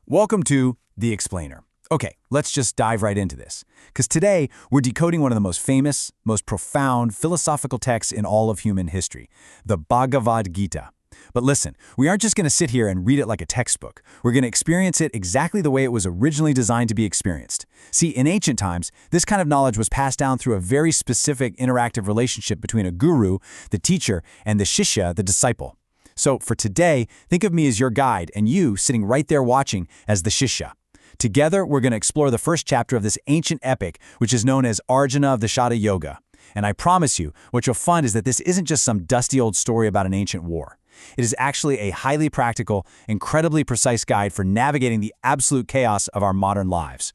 Welcome to The Explainer. Okay, let's just dive right into this. Because today, we're decoding one of the most famous, most profound philosophical texts in all of human history, the Bhagavad Gita. But listen, we aren't just going to sit here and read it like a textbook. We're going to experience it exactly the way it was originally designed to be experienced. See, in ancient times, this kind of knowledge was passed down through a very specific interactive relationship between a guru, the teacher, and the shishya, the disciple. So for today, think of me as your guide and you sitting right there watching as the shishya. Together, we're going to explore the first chapter of this ancient epic, which is known as Arjuna Vishada-Yoga. And I promise you, what you'll find is that this isn't just some dusty old story about an ancient war. It is actually a highly practical, incredibly precise guide for navigating the absolute chaos of our modern lives.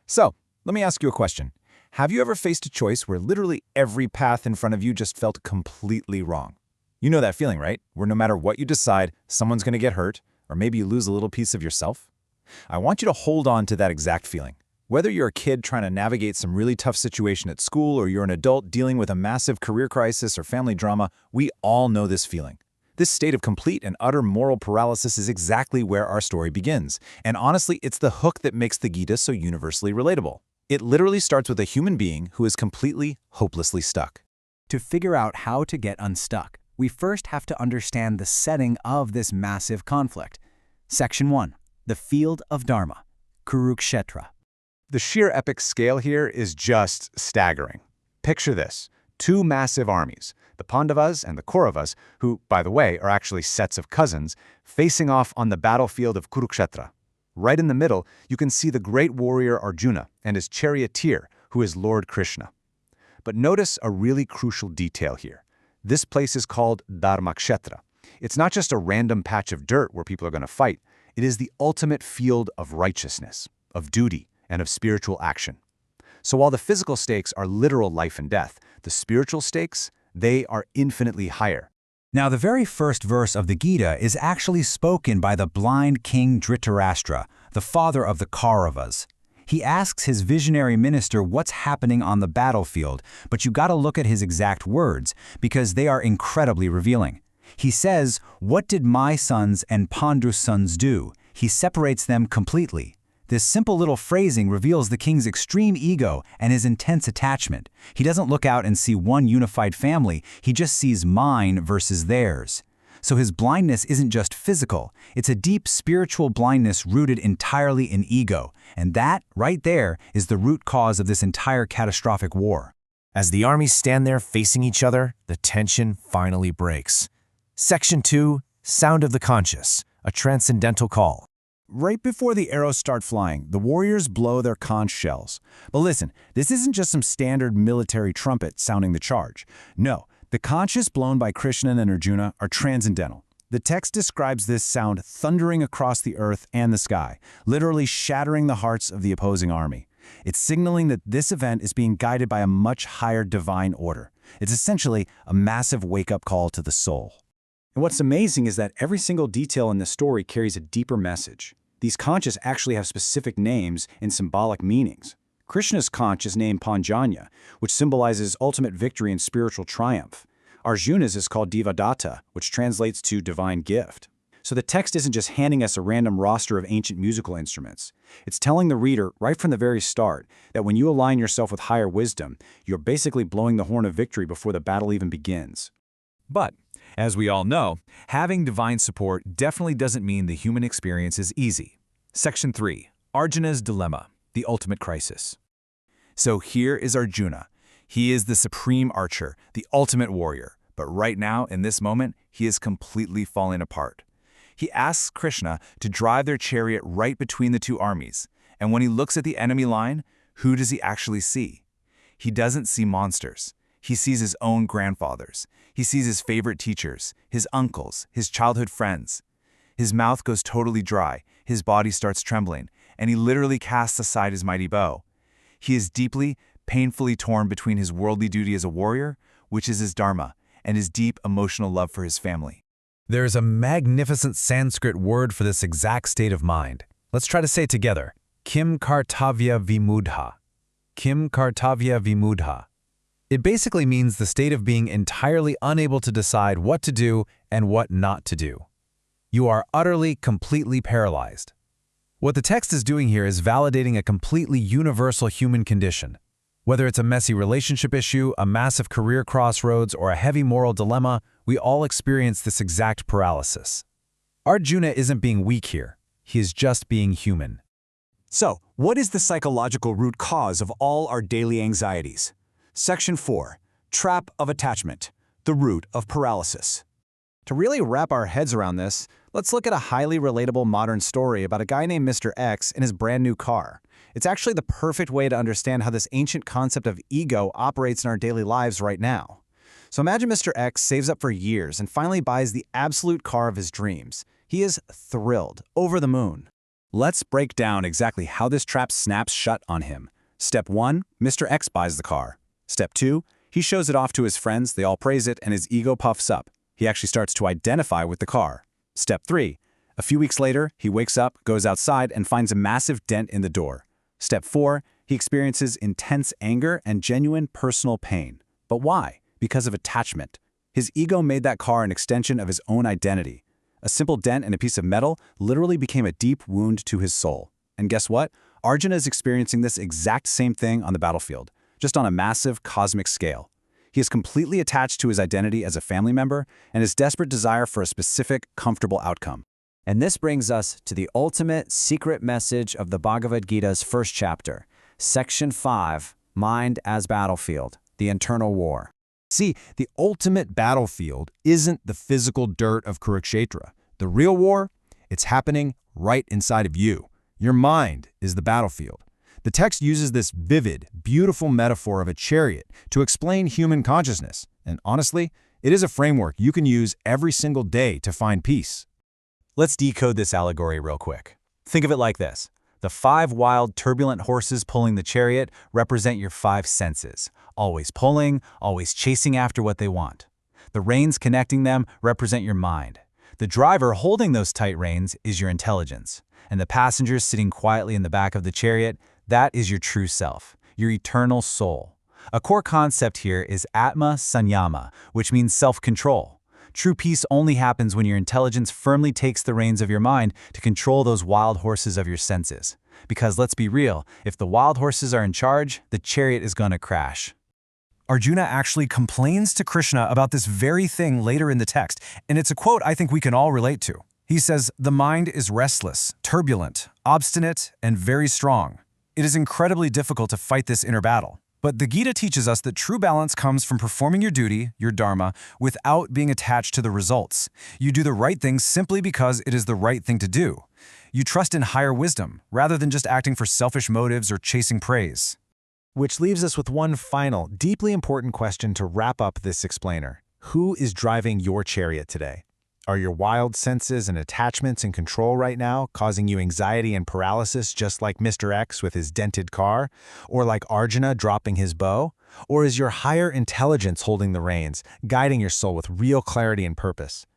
So, let me ask you a question. Have you ever faced a choice where literally every path in front of you just felt completely wrong? You know that feeling, right? Where no matter what you decide, someone's going to get hurt, or maybe you lose a little piece of yourself? I want you to hold on to that exact feeling. Whether you're a kid trying to navigate some really tough situation at school, or you're an adult dealing with a massive career crisis or family drama, we all know this feeling. This state of complete and utter moral paralysis is exactly where our story begins. And honestly, it's the hook that makes the Gita so universally relatable. It literally starts with a human being who is completely, hopelessly stuck. To figure out how to get unstuck, we first have to understand the setting of this massive conflict. Section 1. The Field of Dharma, Kurukshetra. The sheer epic scale here is just staggering. Picture this. Two massive armies, the Pandavas and the Kauravas, who, by the way, are actually sets of cousins, facing off on the battlefield of Kurukshetra. Right in the middle, you can see the great warrior Arjuna and his charioteer, who is Lord Krishna. But notice a really crucial detail here. This place is called Dharmakshetra. It's not just a random patch of dirt where people are going to fight. It is the ultimate field of righteousness, of duty, and of spiritual action. So while the physical stakes are literal life and death, the spiritual stakes, they are infinitely higher. Now, the very first verse of the Gita is actually spoken by the blind king Dhritarashtra, the father of the Kauravas. He asks his visionary minister what's happening on the battlefield, but you gotta look at his exact words, because they are incredibly revealing. He says, "What did my sons and Pandu's sons do?" He separates them completely. This simple little phrasing reveals the king's extreme ego and his intense attachment. He doesn't look out and see one unified family, he just sees mine versus theirs. So his blindness isn't just physical, it's a deep spiritual blindness rooted entirely in ego. And that, right there, is the root cause of this entire catastrophic war. As the armies stand there facing each other, the tension finally breaks. Section 2, Sound of the Conscious, a transcendental call. Right before the arrows start flying, the warriors blow their conch shells. But listen, this isn't just some standard military trumpet sounding the charge. No, the conches blown by Krishna and Arjuna are transcendental. The text describes this sound thundering across the earth and the sky, literally shattering the hearts of the opposing army. It's signaling that this event is being guided by a much higher divine order. It's essentially a massive wake-up call to the soul. And what's amazing is that every single detail in the story carries a deeper message. These conches actually have specific names and symbolic meanings. Krishna's conch is named Panjanya, which symbolizes ultimate victory and spiritual triumph. Arjuna's is called Devadatta, which translates to divine gift. So the text isn't just handing us a random roster of ancient musical instruments. It's telling the reader right from the very start that when you align yourself with higher wisdom, you're basically blowing the horn of victory before the battle even begins. But, as we all know, having divine support definitely doesn't mean the human experience is easy. Section 3. Arjuna's Dilemma, the Ultimate Crisis. So here is Arjuna. He is the supreme archer, the ultimate warrior. But right now, in this moment, he is completely falling apart. He asks Krishna to drive their chariot right between the two armies. And when he looks at the enemy line, who does he actually see? He doesn't see monsters. He sees his own grandfathers. He sees his favorite teachers, his uncles, his childhood friends. His mouth goes totally dry, his body starts trembling, and he literally casts aside his mighty bow. He is deeply, painfully torn between his worldly duty as a warrior, which is his dharma, and his deep emotional love for his family. There's a magnificent Sanskrit word for this exact state of mind. Let's try to say it together. Kim kartavya vimudha. Kim kartavya vimudha. It basically means the state of being entirely unable to decide what to do and what not to do. You are utterly, completely paralyzed. What the text is doing here is validating a completely universal human condition. Whether it's a messy relationship issue, a massive career crossroads, or a heavy moral dilemma, we all experience this exact paralysis. Arjuna isn't being weak here. He is just being human. So, what is the psychological root cause of all our daily anxieties? Section 4. Trap of attachment, the root of paralysis. To really wrap our heads around this, let's look at a highly relatable modern story about a guy named Mr. X in his brand new car. It's actually the perfect way to understand how this ancient concept of ego operates in our daily lives right now. So imagine Mr. X saves up for years and finally buys the absolute car of his dreams. He is thrilled, over the moon. Let's break down exactly how this trap snaps shut on him. Step 1, Mr. X buys the car. Step 2, he shows it off to his friends, they all praise it, and his ego puffs up. He actually starts to identify with the car. Step 3, a few weeks later, he wakes up, goes outside, and finds a massive dent in the door. Step 4, he experiences intense anger and genuine personal pain. But why? Because of attachment. His ego made that car an extension of his own identity. A simple dent in a piece of metal literally became a deep wound to his soul. And guess what? Arjuna is experiencing this exact same thing on the battlefield, just on a massive cosmic scale. He is completely attached to his identity as a family member and his desperate desire for a specific, comfortable outcome. And this brings us to the ultimate secret message of the Bhagavad Gita's first chapter, Section 5, Mind as Battlefield, the Internal War. See, the ultimate battlefield isn't the physical dirt of Kurukshetra. The real war, it's happening right inside of you. Your mind is the battlefield. The text uses this vivid, beautiful metaphor of a chariot to explain human consciousness. And honestly, it is a framework you can use every single day to find peace. Let's decode this allegory real quick. Think of it like this. The 5 wild, turbulent horses pulling the chariot represent your 5 senses, always pulling, always chasing after what they want. The reins connecting them represent your mind. The driver holding those tight reins is your intelligence. And the passengers sitting quietly in the back of the chariot, that is your true self, your eternal soul. A core concept here is Atma Sanyama, which means self-control. True peace only happens when your intelligence firmly takes the reins of your mind to control those wild horses of your senses. Because let's be real, if the wild horses are in charge, the chariot is gonna crash. Arjuna actually complains to Krishna about this very thing later in the text, and it's a quote I think we can all relate to. He says, "The mind is restless, turbulent, obstinate, and very strong. It is incredibly difficult to fight this inner battle." But the Gita teaches us that true balance comes from performing your duty, your dharma, without being attached to the results. You do the right thing simply because it is the right thing to do. You trust in higher wisdom, rather than just acting for selfish motives or chasing praise. Which leaves us with one final, deeply important question to wrap up this explainer. Who is driving your chariot today? Are your wild senses and attachments in control right now, causing you anxiety and paralysis just like Mr. X with his dented car? Or like Arjuna dropping his bow? Or is your higher intelligence holding the reins, guiding your soul with real clarity and purpose?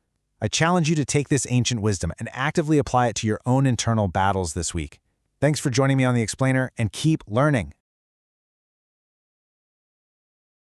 I challenge you to take this ancient wisdom and actively apply it to your own internal battles this week. Thanks for joining me on The Explainer, and keep learning.